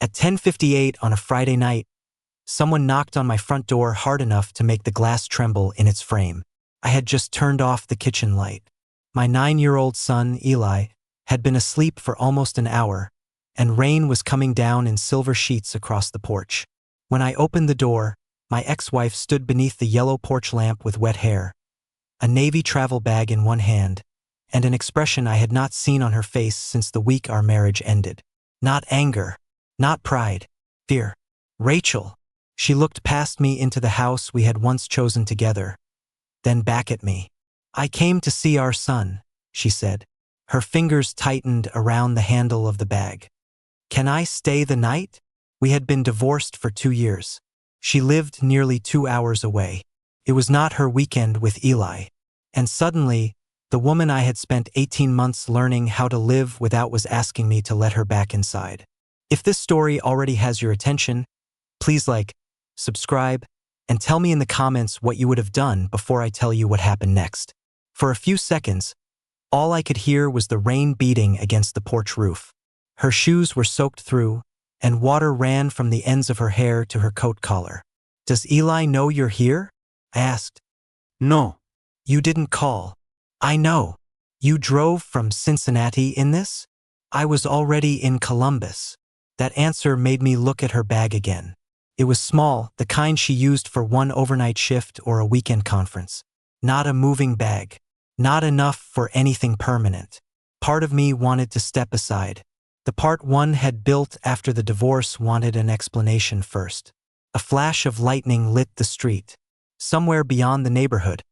At 10:58 on a Friday night, someone knocked on my front door hard enough to make the glass tremble in its frame. I had just turned off the kitchen light. My 9-year-old son, Eli, had been asleep for almost an hour, and rain was coming down in silver sheets across the porch. When I opened the door, my ex-wife stood beneath the yellow porch lamp with wet hair, a navy travel bag in one hand, and an expression I had not seen on her face since the week our marriage ended. Not anger, not pride, fear. Rachel. She looked past me into the house we had once chosen together, then back at me. I came to see our son, she said. Her fingers tightened around the handle of the bag. Can I stay the night? We had been divorced for 2 years. She lived nearly 2 hours away. It was not her weekend with Eli. And suddenly, the woman I had spent 18 months learning how to live without was asking me to let her back inside. If this story already has your attention, please like, subscribe, and tell me in the comments what you would have done before I tell you what happened next. For a few seconds, all I could hear was the rain beating against the porch roof. Her shoes were soaked through, and water ran from the ends of her hair to her coat collar. Does Eli know you're here? I asked. No. You didn't call. I know. You drove from Cincinnati in this? I was already in Columbus. That answer made me look at her bag again. It was small, the kind she used for one overnight shift or a weekend conference. Not a moving bag. Not enough for anything permanent. Part of me wanted to step aside. The part one had built after the divorce wanted an explanation first. A flash of lightning lit the street. Somewhere beyond the neighborhood,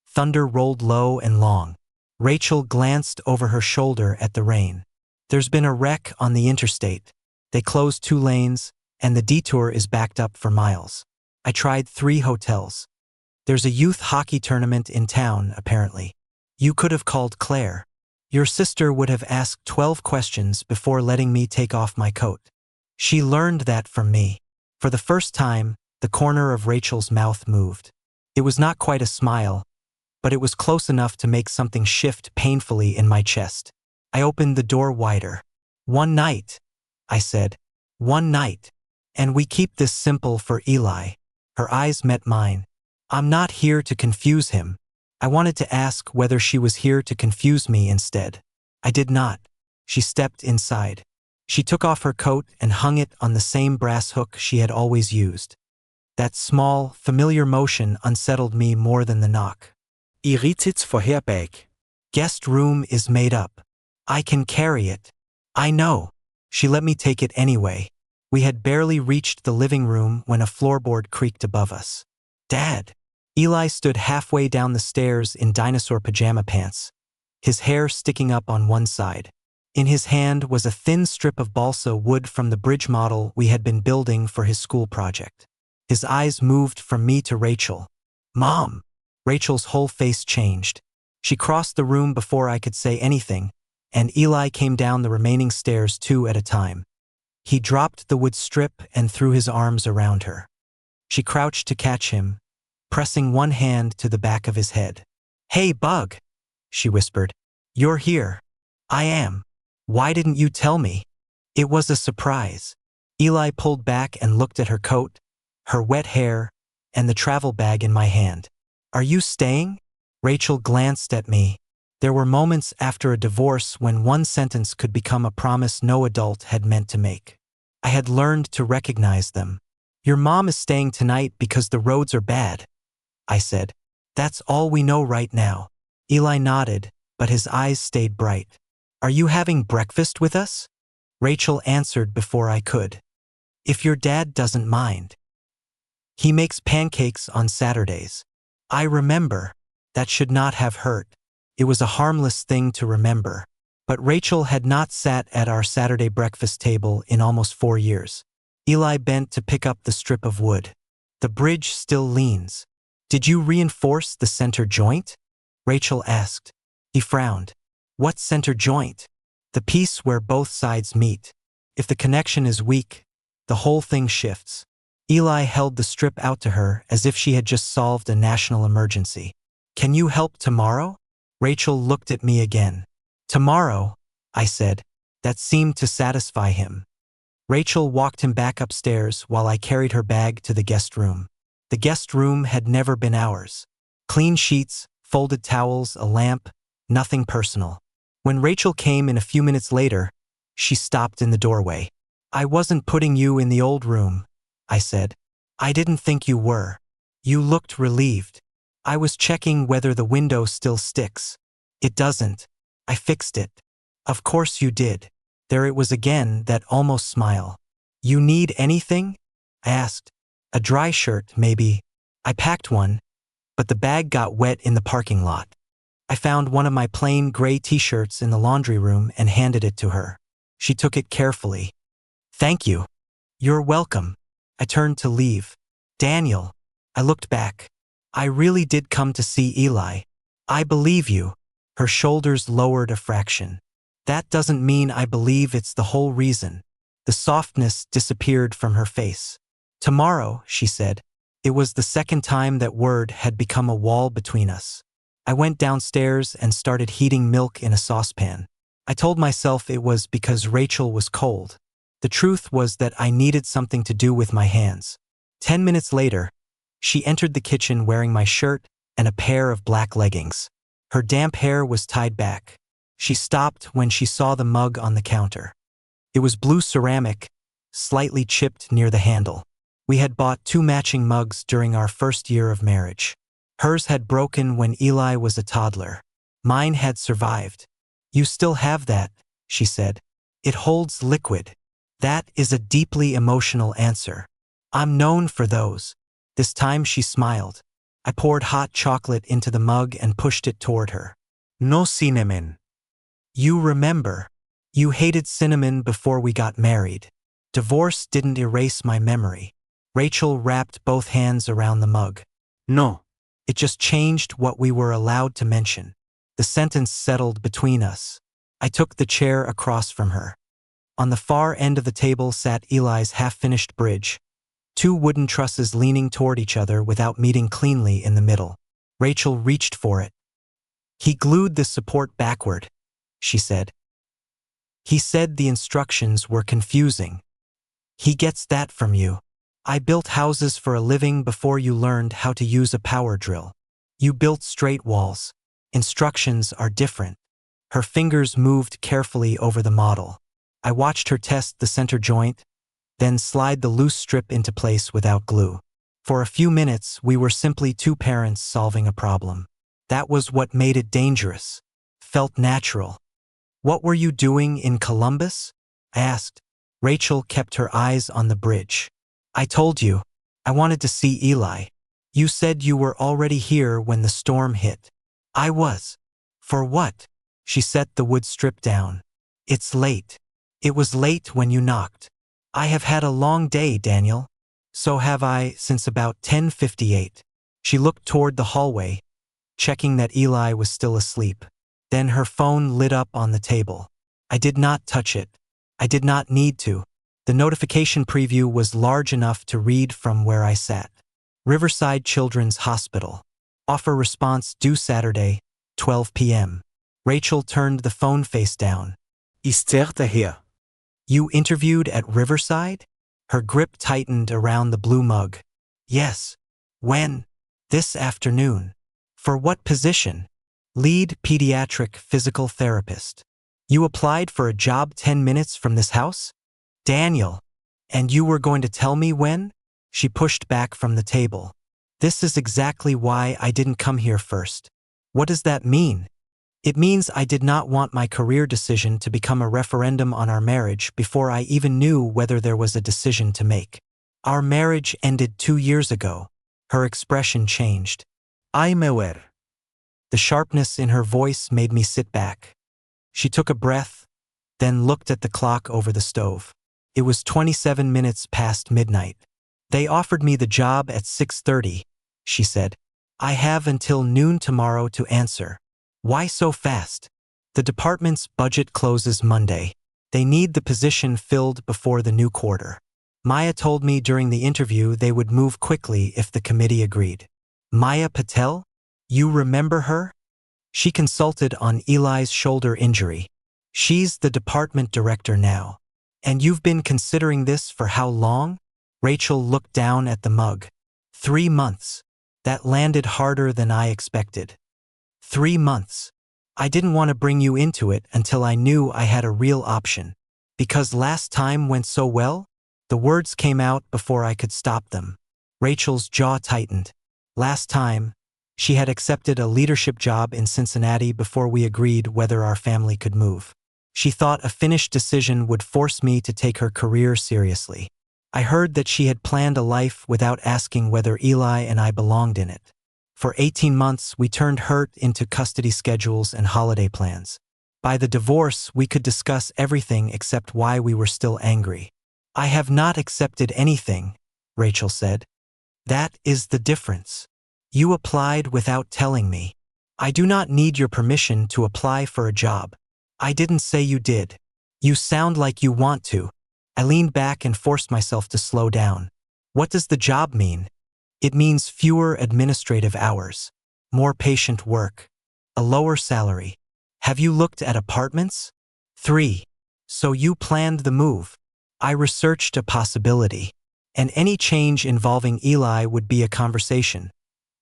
thunder rolled low and long. Rachel glanced over her shoulder at the rain. There's been a wreck on the interstate. They closed 2 lanes, and the detour is backed up for miles. I tried 3 hotels. There's a youth hockey tournament in town, apparently. You could have called Claire. Your sister would have asked 12 questions before letting me take off my coat. She learned that from me. For the first time, the corner of Rachel's mouth moved. It was not quite a smile, but it was close enough to make something shift painfully in my chest. I opened the door wider. One night, I said. One night. And we keep this simple for Eli. Her eyes met mine. I'm not here to confuse him. I wanted to ask whether she was here to confuse me instead. I did not. She stepped inside. She took off her coat and hung it on the same brass hook she had always used. That small, familiar motion unsettled me more than the knock. Irritet vorherbag. Guest room is made up. I can carry it. I know. She let me take it anyway. We had barely reached the living room when a floorboard creaked above us. Dad! Eli stood halfway down the stairs in dinosaur pajama pants, his hair sticking up on one side. In his hand was a thin strip of balsa wood from the bridge model we had been building for his school project. His eyes moved from me to Rachel. Mom! Rachel's whole face changed. She crossed the room before I could say anything, and Eli came down the remaining stairs 2 at a time. He dropped the wood strip and threw his arms around her. She crouched to catch him, pressing one hand to the back of his head. Hey, Bug, she whispered. You're here. I am. Why didn't you tell me? It was a surprise. Eli pulled back and looked at her coat, her wet hair, and the travel bag in my hand. Are you staying? Rachel glanced at me. There were moments after a divorce when one sentence could become a promise no adult had meant to make. I had learned to recognize them. Your mom is staying tonight because the roads are bad, I said. That's all we know right now. Eli nodded, but his eyes stayed bright. Are you having breakfast with us? Rachel answered before I could. If your dad doesn't mind. He makes pancakes on Saturdays. I remember. That should not have hurt. It was a harmless thing to remember. But Rachel had not sat at our Saturday breakfast table in almost 4 years. Eli bent to pick up the strip of wood. The bridge still leans. Did you reinforce the center joint? Rachel asked. He frowned. What center joint? The piece where both sides meet. If the connection is weak, the whole thing shifts. Eli held the strip out to her as if she had just solved a national emergency. Can you help tomorrow? Rachel looked at me again. Tomorrow, I said. That seemed to satisfy him. Rachel walked him back upstairs while I carried her bag to the guest room. The guest room had never been ours. Clean sheets, folded towels, a lamp, nothing personal. When Rachel came in a few minutes later, she stopped in the doorway. "I wasn't putting you in the old room," I said. "I didn't think you were." "You looked relieved." "I was checking whether the window still sticks." "It doesn't. I fixed it." "Of course you did." There it was again, that almost smile. "You need anything?" I asked. "A dry shirt, maybe." I packed one, but the bag got wet in the parking lot. I found one of my plain gray t-shirts in the laundry room and handed it to her. She took it carefully. "Thank you." "You're welcome." I turned to leave. "Daniel." I looked back. "I really did come to see Eli." "I believe you." Her shoulders lowered a fraction. "That doesn't mean I believe it's the whole reason." The softness disappeared from her face. "Tomorrow," she said. It was the second time that word had become a wall between us. I went downstairs and started heating milk in a saucepan. I told myself it was because Rachel was cold. The truth was that I needed something to do with my hands. 10 minutes later, she entered the kitchen wearing my shirt and a pair of black leggings. Her damp hair was tied back. She stopped when she saw the mug on the counter. It was blue ceramic, slightly chipped near the handle. We had bought 2 matching mugs during our first year of marriage. Hers had broken when Eli was a toddler. Mine had survived. "You still have that," she said. "It holds liquid." That is a deeply emotional answer. I'm known for those. This time she smiled. I poured hot chocolate into the mug and pushed it toward her. "No cinnamon." "You remember. You hated cinnamon before we got married." Divorce didn't erase my memory. Rachel wrapped both hands around the mug. "No." It just changed what we were allowed to mention. The sentence settled between us. I took the chair across from her. On the far end of the table sat Eli's half-finished bridge, 2 wooden trusses leaning toward each other without meeting cleanly in the middle. Rachel reached for it. "He glued the support backward," she said. "He said the instructions were confusing." "He gets that from you. I built houses for a living before you learned how to use a power drill. You built straight walls. Instructions are different." Her fingers moved carefully over the model. I watched her test the center joint, then slide the loose strip into place without glue. For a few minutes, we were simply 2 parents solving a problem. That was what made it dangerous. Felt natural. "What were you doing in Columbus?" I asked. Rachel kept her eyes on the bridge. "I told you. I wanted to see Eli. You said you were already here when the storm hit." "I was." "For what?" She set the wood strip down. "It's late." "It was late when you knocked." "I have had a long day, Daniel." "So have I since about 10:58. She looked toward the hallway, checking that Eli was still asleep. Then her phone lit up on the table. I did not touch it. I did not need to. The notification preview was large enough to read from where I sat. Riverside Children's Hospital. Offer response due Saturday, 12 p.m. Rachel turned the phone face down. Ist here. "You interviewed at Riverside?" Her grip tightened around the blue mug. "Yes." "When?" "This afternoon." "For what position?" "Lead pediatric physical therapist." "You applied for a job 10 minutes from this house?" "Daniel. And you were going to tell me when?" She pushed back from the table. "This is exactly why I didn't come here first." "What does that mean?" "It means I did not want my career decision to become a referendum on our marriage before I even knew whether there was a decision to make." "Our marriage ended 2 years ago." Her expression changed. I'm aware. The sharpness in her voice made me sit back. She took a breath, then looked at the clock over the stove. It was 27 minutes past midnight. "They offered me the job at 6:30, she said. "I have until noon tomorrow to answer." "Why so fast?" "The department's budget closes Monday. They need the position filled before the new quarter." Maya told me during the interview they would move quickly if the committee agreed. "Maya Patel? You remember her?" She consulted on Eli's shoulder injury. "She's the department director now." And you've been considering this for how long? Rachel looked down at the mug. 3 months. That landed harder than I expected. 3 months. I didn't want to bring you into it until I knew I had a real option. Because last time went so well? The words came out before I could stop them. Rachel's jaw tightened. Last time, she had accepted a leadership job in Cincinnati before we agreed whether our family could move. She thought a finished decision would force me to take her career seriously. I heard that she had planned a life without asking whether Eli and I belonged in it. For 18 months, we turned hurt into custody schedules and holiday plans. By the divorce, we could discuss everything except why we were still angry. I have not accepted anything, Rachel said. That is the difference. You applied without telling me. I do not need your permission to apply for a job. I didn't say you did. You sound like you want to. I leaned back and forced myself to slow down. What does the job mean? It means fewer administrative hours, more patient work, a lower salary. Have you looked at apartments? 3. So you planned the move. I researched a possibility, and any change involving Eli would be a conversation,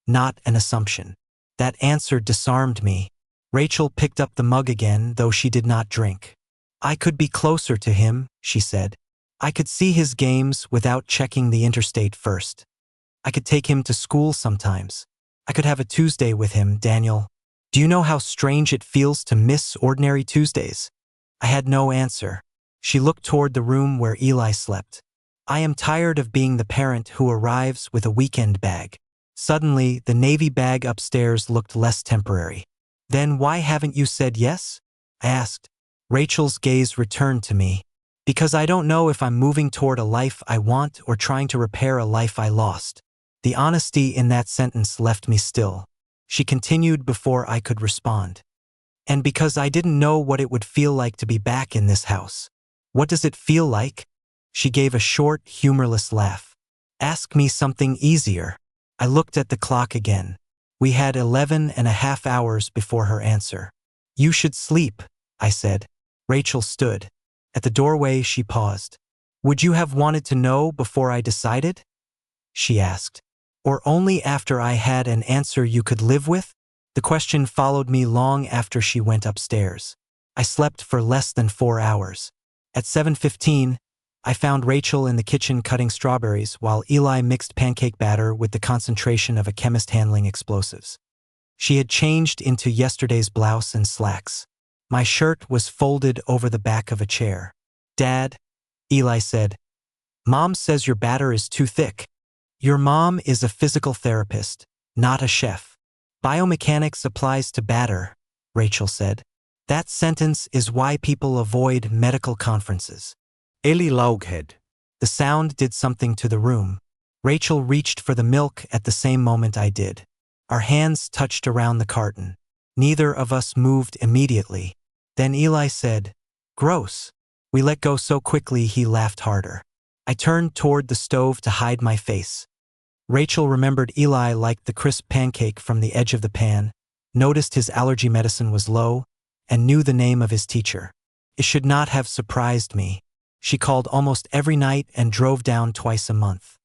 not an assumption. That answer disarmed me. Rachel picked up the mug again, though she did not drink. I could be closer to him, she said. I could see his games without checking the interstate first. I could take him to school sometimes. I could have a Tuesday with him, Daniel. Do you know how strange it feels to miss ordinary Tuesdays? I had no answer. She looked toward the room where Eli slept. I am tired of being the parent who arrives with a weekend bag. Suddenly, the navy bag upstairs looked less temporary. Then why haven't you said yes? I asked. Rachel's gaze returned to me. Because I don't know if I'm moving toward a life I want or trying to repair a life I lost. The honesty in that sentence left me still. She continued before I could respond. And because I didn't know what it would feel like to be back in this house. What does it feel like? She gave a short, humorless laugh. Ask me something easier. I looked at the clock again. We had 11.5 hours before her answer. You should sleep, I said. Rachel stood. At the doorway, she paused. Would you have wanted to know before I decided? She asked. Or only after I had an answer you could live with? The question followed me long after she went upstairs. I slept for less than 4 hours. At 7:15, I found Rachel in the kitchen cutting strawberries while Eli mixed pancake batter with the concentration of a chemist handling explosives. She had changed into yesterday's blouse and slacks. My shirt was folded over the back of a chair. Dad, Eli said, Mom says your batter is too thick. Your mom is a physical therapist, not a chef. Biomechanics applies to batter, Rachel said. That sentence is why people avoid medical conferences. Eli Laughead. The sound did something to the room. Rachel reached for the milk at the same moment I did. Our hands touched around the carton. Neither of us moved immediately. Then Eli said, Gross. We let go so quickly he laughed harder. I turned toward the stove to hide my face. Rachel remembered Eli liked the crisp pancake from the edge of the pan, noticed his allergy medicine was low, and knew the name of his teacher. It should not have surprised me. She called almost every night and drove down twice a month.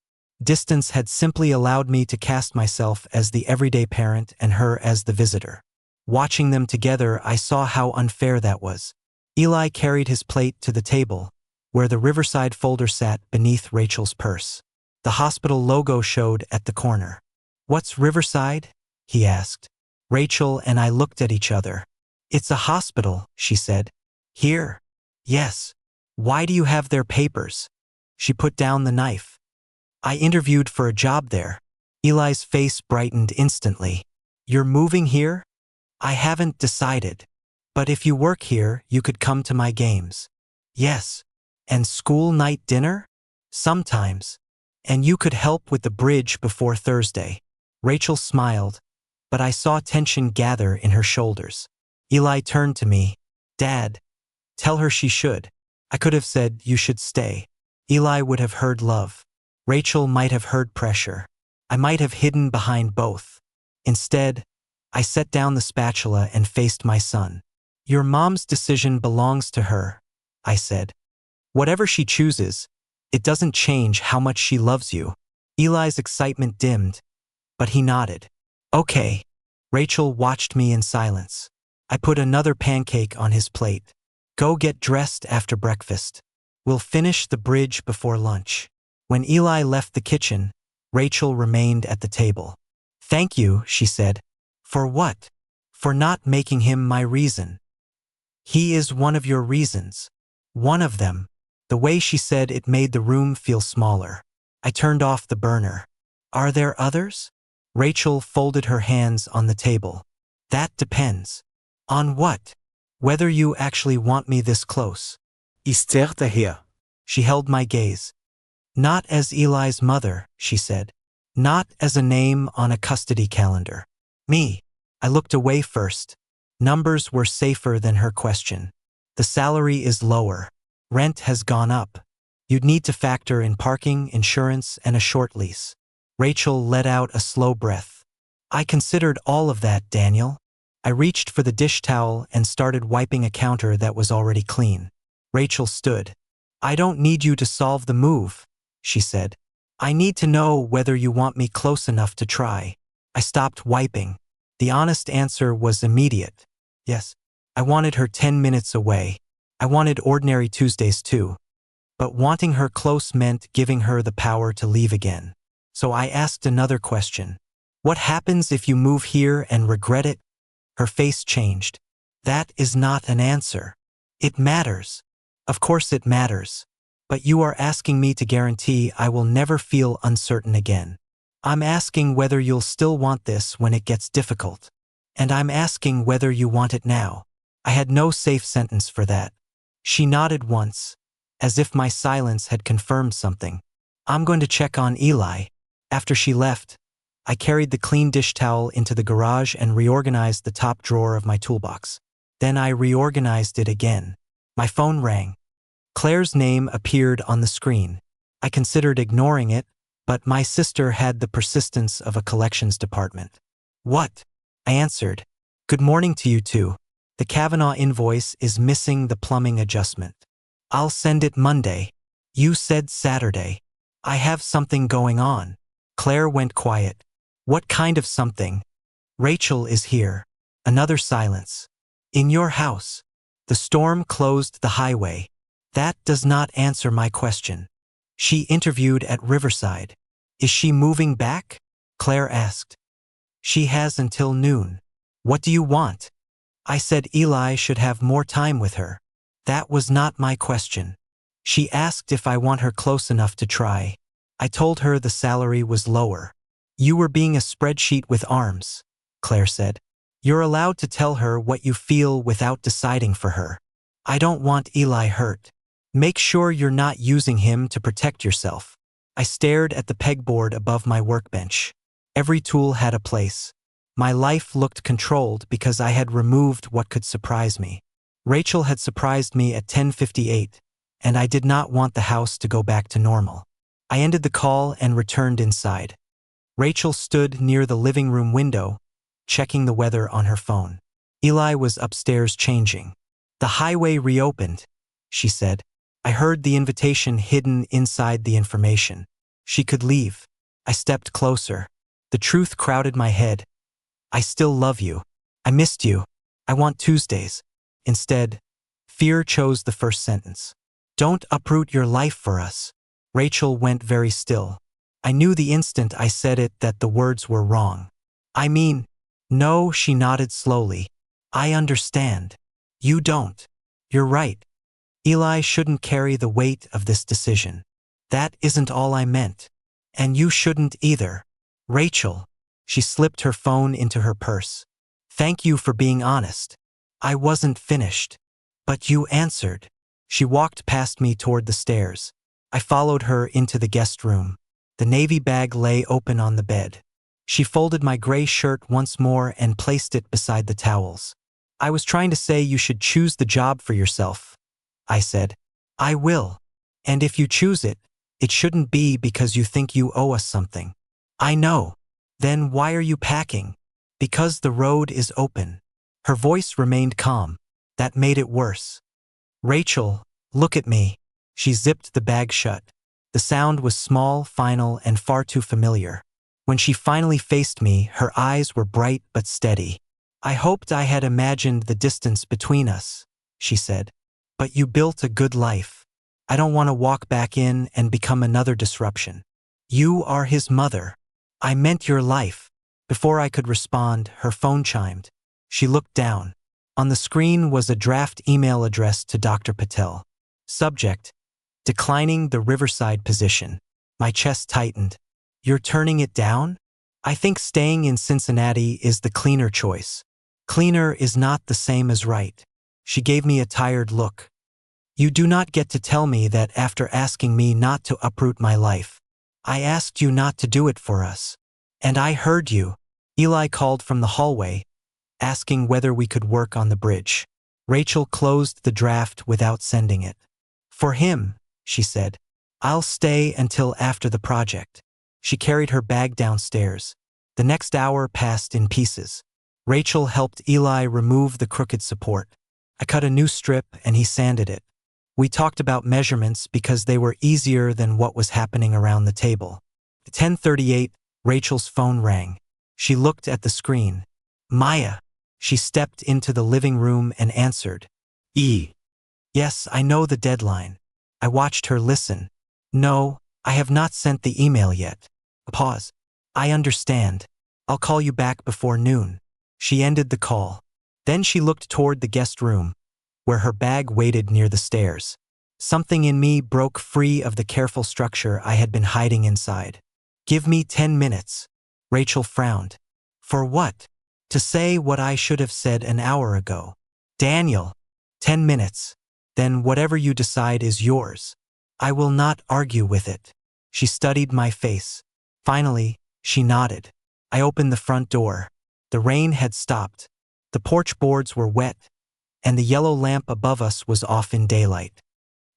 Distance had simply allowed me to cast myself as the everyday parent and her as the visitor. Watching them together, I saw how unfair that was. Eli carried his plate to the table, where the Riverside folder sat beneath Rachel's purse. The hospital logo showed at the corner. What's Riverside? He asked. Rachel and I looked at each other. It's a hospital, she said. Here? Yes. Why do you have their papers? She put down the knife. I interviewed for a job there. Eli's face brightened instantly. You're moving here? I haven't decided. But if you work here, you could come to my games. Yes. And school night dinner? Sometimes. And you could help with the bridge before Thursday. Rachel smiled, but I saw tension gather in her shoulders. Eli turned to me. Dad, tell her she should. I could have said, you should stay. Eli would have heard love. Rachel might have heard pressure. I might have hidden behind both. Instead, I set down the spatula and faced my son. Your mom's decision belongs to her, I said. Whatever she chooses, it doesn't change how much she loves you. Eli's excitement dimmed, but he nodded. Okay. Rachel watched me in silence. I put another pancake on his plate. Go get dressed after breakfast. We'll finish the bridge before lunch. When Eli left the kitchen, Rachel remained at the table. Thank you, she said. For what? For not making him my reason. He is one of your reasons. One of them. The way she said it made the room feel smaller. I turned off the burner. Are there others? Rachel folded her hands on the table. That depends. On what? Whether you actually want me this close. Esther here. She held my gaze. Not as Eli's mother, she said. Not as a name on a custody calendar. Me. I looked away first. Numbers were safer than her question. The salary is lower. Rent has gone up. You'd need to factor in parking, insurance, and a short lease. Rachel let out a slow breath. I considered all of that, Daniel. I reached for the dish towel and started wiping a counter that was already clean. Rachel stood. I don't need you to solve the move, she said. I need to know whether you want me close enough to try. I stopped wiping. The honest answer was immediate. Yes. I wanted her 10 minutes away. I wanted ordinary Tuesdays too. But wanting her close meant giving her the power to leave again. So I asked another question. What happens if you move here and regret it? Her face changed. That is not an answer. It matters. Of course it matters. But you are asking me to guarantee I will never feel uncertain again. I'm asking whether you'll still want this when it gets difficult. And I'm asking whether you want it now. I had no safe sentence for that. She nodded once, as if my silence had confirmed something. I'm going to check on Eli. After she left, I carried the clean dish towel into the garage and reorganized the top drawer of my toolbox. Then I reorganized it again. My phone rang. Claire's name appeared on the screen. I considered ignoring it, but my sister had the persistence of a collections department. What? I answered. Good morning to you too. The Kavanaugh invoice is missing the plumbing adjustment. I'll send it Monday. You said Saturday. I have something going on. Claire went quiet. What kind of something? Rachel is here. Another silence. In your house. The storm closed the highway. That does not answer my question. She interviewed at Riverside. Is she moving back? Claire asked. She has until noon. What do you want? I said Eli should have more time with her. That was not my question. She asked if I want her close enough to try. I told her the salary was lower. You were being a spreadsheet with arms, Claire said. You're allowed to tell her what you feel without deciding for her. I don't want Eli hurt. Make sure you're not using him to protect yourself. I stared at the pegboard above my workbench. Every tool had a place. My life looked controlled because I had removed what could surprise me. Rachel had surprised me at 10:58, and I did not want the house to go back to normal. I ended the call and returned inside. Rachel stood near the living room window, checking the weather on her phone. Eli was upstairs changing. The highway reopened, she said. I heard the invitation hidden inside the information. She could leave. I stepped closer. The truth crowded my head. I still love you. I missed you. I want Tuesdays. Instead, fear chose the first sentence. Don't uproot your life for us. Rachel went very still. I knew the instant I said it that the words were wrong. I mean, no, she nodded slowly. I understand. You don't. You're right. Eli shouldn't carry the weight of this decision. That isn't all I meant. And you shouldn't either. Rachel. She slipped her phone into her purse. Thank you for being honest. I wasn't finished. But you answered. She walked past me toward the stairs. I followed her into the guest room. The navy bag lay open on the bed. She folded my gray shirt once more and placed it beside the towels. I was trying to say you should choose the job for yourself. I said. I will. And if you choose it, it shouldn't be because you think you owe us something. I know. Then why are you packing? Because the road is open. Her voice remained calm. That made it worse. Rachel, look at me. She zipped the bag shut. The sound was small, final, and far too familiar. When she finally faced me, her eyes were bright but steady. I hoped I had imagined the distance between us, she said. But you built a good life. I don't want to walk back in and become another disruption. You are his mother. I meant your life. Before I could respond, her phone chimed. She looked down. On the screen was a draft email addressed to Dr. Patel. Subject: declining the Riverside position. My chest tightened. You're turning it down? I think staying in Cincinnati is the cleaner choice. Cleaner is not the same as right. She gave me a tired look. You do not get to tell me that after asking me not to uproot my life. I asked you not to do it for us. And I heard you. Eli called from the hallway, asking whether we could work on the bridge. Rachel closed the draft without sending it. For him, she said. I'll stay until after the project. She carried her bag downstairs. The next hour passed in pieces. Rachel helped Eli remove the crooked support. I cut a new strip and he sanded it. We talked about measurements because they were easier than what was happening around the table. At 10:38, Rachel's phone rang. She looked at the screen. Maya. She stepped into the living room and answered. Yes, I know the deadline. I watched her listen. No, I have not sent the email yet. A pause. I understand. I'll call you back before noon. She ended the call. Then she looked toward the guest room, where her bag waited near the stairs. Something in me broke free of the careful structure I had been hiding inside. Give me 10 minutes. Rachel frowned. For what? To say what I should have said an hour ago. Daniel. 10 minutes. Then whatever you decide is yours. I will not argue with it. She studied my face. Finally, she nodded. I opened the front door. The rain had stopped. The porch boards were wet, and the yellow lamp above us was off in daylight.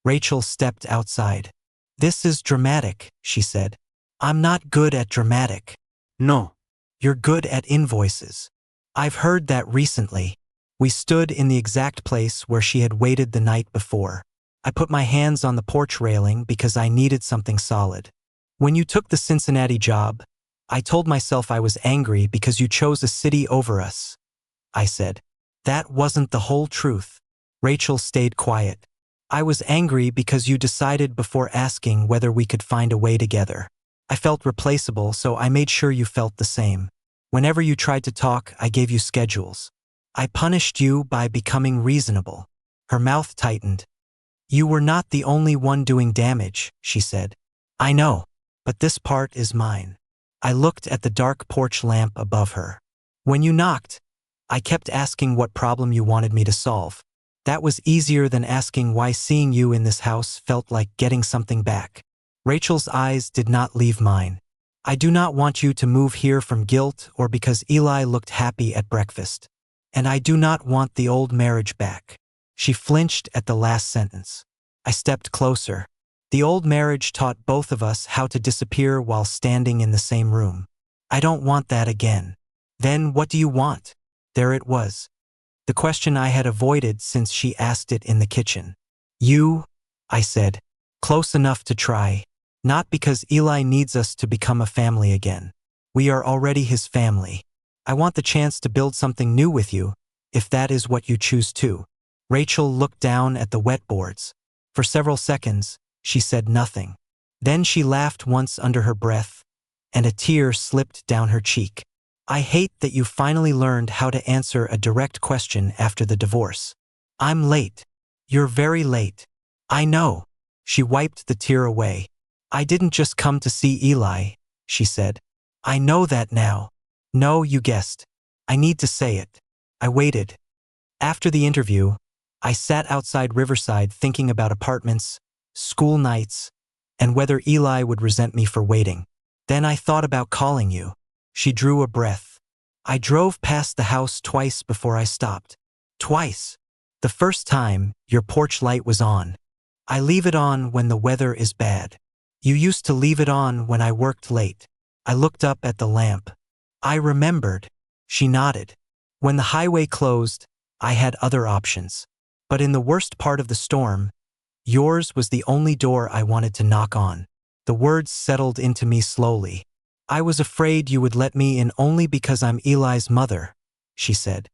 Rachel stepped outside. This is dramatic, she said. I'm not good at dramatic. No. You're good at invoices. I've heard that recently. We stood in the exact place where she had waited the night before. I put my hands on the porch railing because I needed something solid. When you took the Cincinnati job, I told myself I was angry because you chose a city over us. I said. That wasn't the whole truth. Rachel stayed quiet. I was angry because you decided before asking whether we could find a way together. I felt replaceable, so I made sure you felt the same. Whenever you tried to talk, I gave you schedules. I punished you by becoming reasonable. Her mouth tightened. You were not the only one doing damage, she said. I know, but this part is mine. I looked at the dark porch lamp above her. When you knocked, I kept asking what problem you wanted me to solve. That was easier than asking why seeing you in this house felt like getting something back. Rachel's eyes did not leave mine. I do not want you to move here from guilt or because Eli looked happy at breakfast. And I do not want the old marriage back. She flinched at the last sentence. I stepped closer. The old marriage taught both of us how to disappear while standing in the same room. I don't want that again. Then what do you want? There it was. The question I had avoided since she asked it in the kitchen. You, I said, close enough to try. Not because Eli needs us to become a family again. We are already his family. I want the chance to build something new with you, if that is what you choose to. Rachel looked down at the wet boards. For several seconds, she said nothing. Then she laughed once under her breath, and a tear slipped down her cheek. I hate that you finally learned how to answer a direct question after the divorce. I'm late. You're very late. I know. She wiped the tear away. I didn't just come to see Eli, she said. I know that now. No, you guessed. I need to say it. I waited. After the interview, I sat outside Riverside thinking about apartments, school nights, and whether Eli would resent me for waiting. Then I thought about calling you. She drew a breath. I drove past the house twice before I stopped. Twice. The first time, your porch light was on. I leave it on when the weather is bad. You used to leave it on when I worked late. I looked up at the lamp. I remembered. She nodded. When the highway closed, I had other options. But in the worst part of the storm, Yours was the only door I wanted to knock on. The words settled into me slowly. I was afraid you would let me in only because I'm Eli's mother, she said.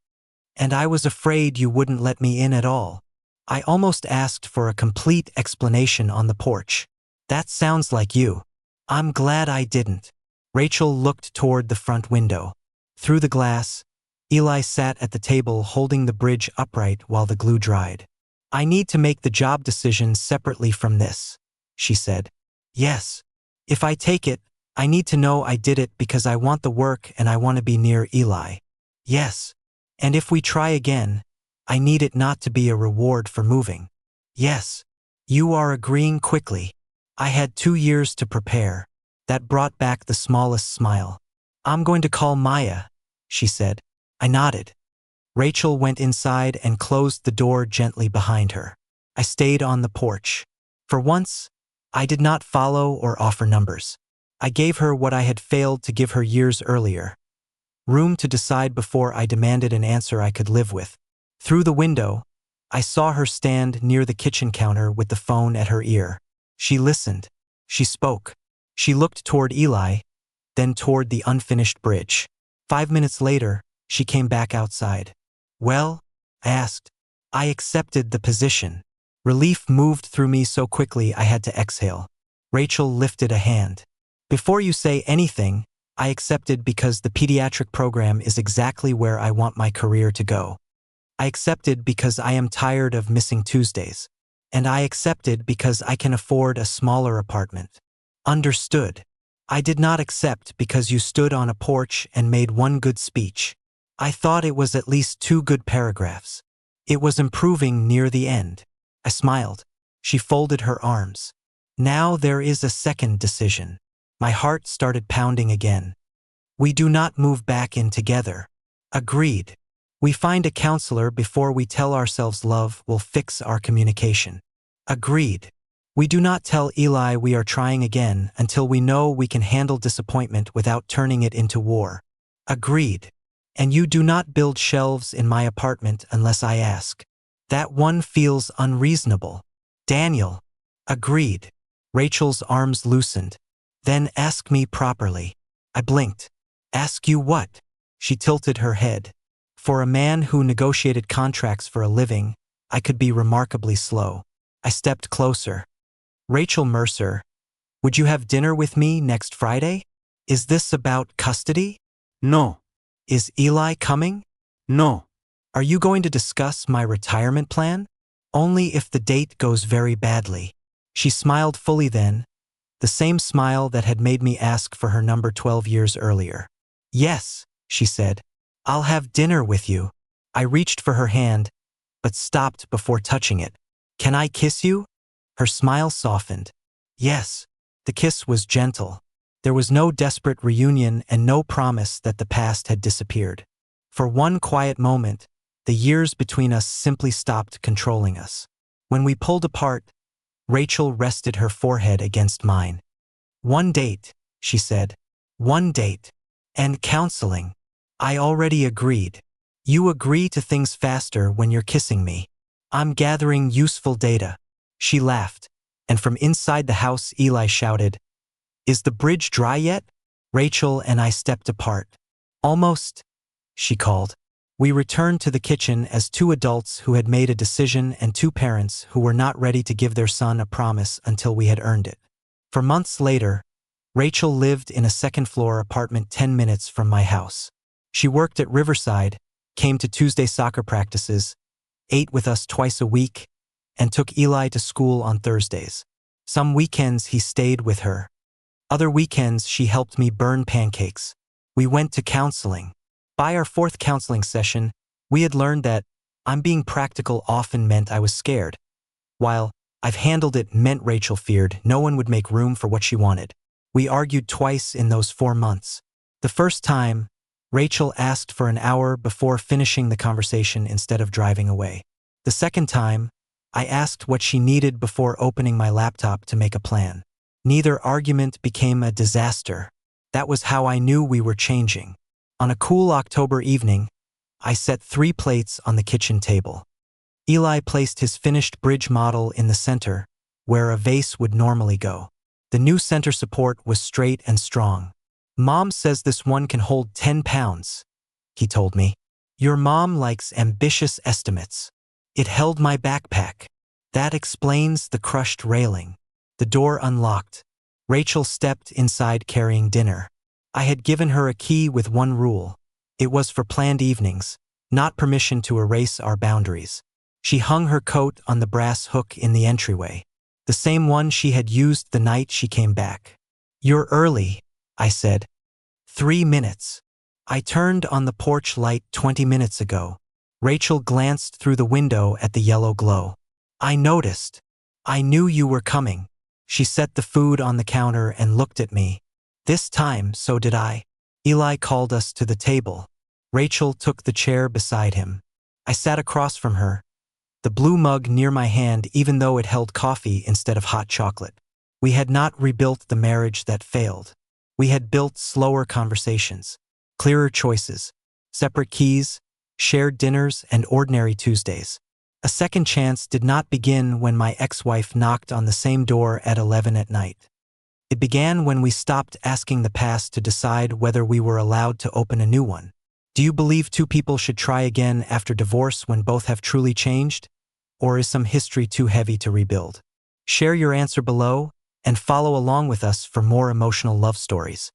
And I was afraid you wouldn't let me in at all. I almost asked for a complete explanation on the porch. That sounds like you. I'm glad I didn't. Rachel looked toward the front window. Through the glass, Eli sat at the table holding the bridge upright while the glue dried. I need to make the job decision separately from this, she said. Yes. If I take it, I need to know I did it because I want the work and I want to be near Eli. Yes. And if we try again, I need it not to be a reward for moving. Yes. You are agreeing quickly. I had 2 years to prepare. That brought back the smallest smile. I'm going to call Maya, she said. I nodded. Rachel went inside and closed the door gently behind her. I stayed on the porch. For once, I did not follow or offer numbers. I gave her what I had failed to give her years earlier. Room to decide before I demanded an answer I could live with. Through the window, I saw her stand near the kitchen counter with the phone at her ear. She listened. She spoke. She looked toward Eli, then toward the unfinished bridge. 5 minutes later, she came back outside. Well? I asked. I accepted the position. Relief moved through me so quickly I had to exhale. Rachel lifted a hand. Before you say anything, I accepted because the pediatric program is exactly where I want my career to go. I accepted because I am tired of missing Tuesdays. And I accepted because I can afford a smaller apartment. Understood. I did not accept because you stood on a porch and made one good speech. I thought it was at least 2 good paragraphs. It was improving near the end. I smiled. She folded her arms. Now there is a second decision. My heart started pounding again. We do not move back in together. Agreed. We find a counselor before we tell ourselves love will fix our communication. Agreed. We do not tell Eli we are trying again until we know we can handle disappointment without turning it into war. Agreed. And you do not build shelves in my apartment unless I ask. That one feels unreasonable. Daniel. Agreed. Rachel's arms loosened. Then ask me properly. I blinked. Ask you what? She tilted her head. For a man who negotiated contracts for a living, I could be remarkably slow. I stepped closer. Rachel Mercer, would you have dinner with me next Friday? Is this about custody? No. Is Eli coming? No. Are you going to discuss my retirement plan? Only if the date goes very badly. She smiled fully then, the same smile that had made me ask for her number 12 years earlier. Yes, she said. I'll have dinner with you. I reached for her hand, but stopped before touching it. Can I kiss you? Her smile softened. Yes. The kiss was gentle. There was no desperate reunion and no promise that the past had disappeared. For one quiet moment, the years between us simply stopped controlling us. When we pulled apart, Rachel rested her forehead against mine. One date, she said. One date. And counseling. I already agreed. You agree to things faster when you're kissing me. I'm gathering useful data. She laughed, and from inside the house Eli shouted, Is the bridge dry yet? Rachel and I stepped apart. Almost, she called. We returned to the kitchen as 2 adults who had made a decision and 2 parents who were not ready to give their son a promise until we had earned it. For months later, Rachel lived in a second-floor apartment 10 minutes from my house. She worked at Riverside, came to Tuesday soccer practices, ate with us twice a week, and took Eli to school on Thursdays. Some weekends he stayed with her. Other weekends she helped me burn pancakes. We went to counseling. By our 4th counseling session, we had learned that I'm being practical often meant I was scared, while I've handled it meant Rachel feared no one would make room for what she wanted. We argued twice in those 4 months. The first time, Rachel asked for an hour before finishing the conversation instead of driving away. The second time, I asked what she needed before opening my laptop to make a plan. Neither argument became a disaster. That was how I knew we were changing. On a cool October evening, I set 3 plates on the kitchen table. Eli placed his finished bridge model in the center, where a vase would normally go. The new center support was straight and strong. Mom says this one can hold 10 pounds, he told me. Your mom likes ambitious estimates. It held my backpack. That explains the crushed railing. The door unlocked. Rachel stepped inside carrying dinner. I had given her a key with one rule. It was for planned evenings, not permission to erase our boundaries. She hung her coat on the brass hook in the entryway, the same one she had used the night she came back. You're early, I said. 3 minutes. I turned on the porch light 20 minutes ago. Rachel glanced through the window at the yellow glow. I noticed. I knew you were coming. She set the food on the counter and looked at me. This time, so did I. Eli called us to the table. Rachel took the chair beside him. I sat across from her, the blue mug near my hand even though it held coffee instead of hot chocolate. We had not rebuilt the marriage that failed. We had built slower conversations, clearer choices, separate keys, shared dinners, and ordinary Tuesdays. A second chance did not begin when my ex-wife knocked on the same door at 11 at night. It began when we stopped asking the past to decide whether we were allowed to open a new one. Do you believe two people should try again after divorce when both have truly changed? Or is some history too heavy to rebuild? Share your answer below and follow along with us for more emotional love stories.